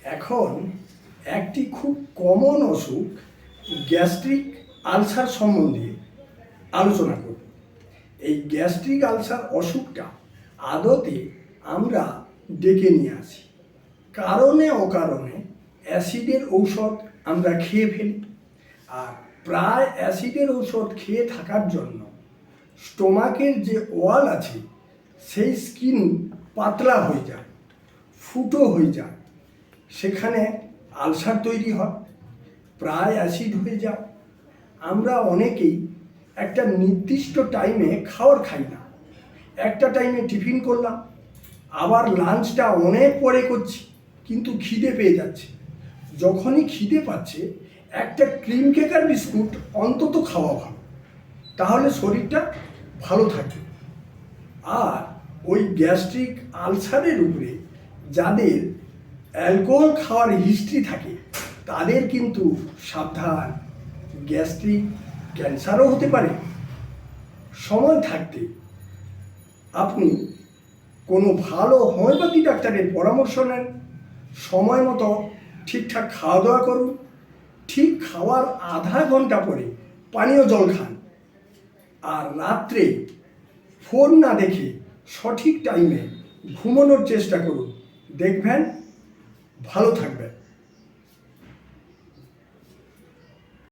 এখন একটি খুব কমন অসুখ গ্যাস্ট্রিক আলসার সম্বন্ধে আলোচনা করব। এই গ্যাস্ট্রিক আলসার অসুখটা আদতে আমরা ডেকে নিয়ে আসি কারণে অকারণে অ্যাসিডের ঔষধ আমরা খেয়ে ফেলি, আর প্রায় অ্যাসিডের ঔষধ খেয়ে থাকার জন্য স্টোমাকের যে ওয়াল আছে সেই স্কিন পাতলা হয়ে যায়, ফুটো হয়ে যায়, সেখানে আলসার তৈরি হয়, প্রায় অ্যাসিড হয়ে যায়। আমরা অনেকেই একটা নির্দিষ্ট টাইমে খাবার খাই না, একটা টাইমে টিফিন করলাম, আবার লাঞ্চটা অনেক পরে করছি, কিন্তু খিদে পেয়ে যাচ্ছে। যখনই খিদে পাচ্ছে একটা ক্রিম কেক আর বিস্কুট অন্তত খাওয়া ভালো, তাহলে শরীরটা ভালো থাকবে। আর ওই গ্যাস্ট্রিক আলসারের উপরে যাদের অ্যালকোহল খাওয়ার হিস্ট্রি থাকে তাদের কিন্তু সাবধান, গ্যাস্ট্রিক ক্যান্সারও হতে পারে। সময় থাকতে আপনি কোনো ভালো হোমিওপ্যাথি ডাক্তারের পরামর্শ নেন, সময় মতো ঠিকঠাক খাওয়া দাওয়া করুন, ঠিক খাওয়ার আধা ঘন্টা পরে পানীয় জল খান, আর রাত্রে ফোন না দেখে সঠিক টাইমে ঘুমানোর চেষ্টা করুন, দেখবেন ভালো থাকবেন।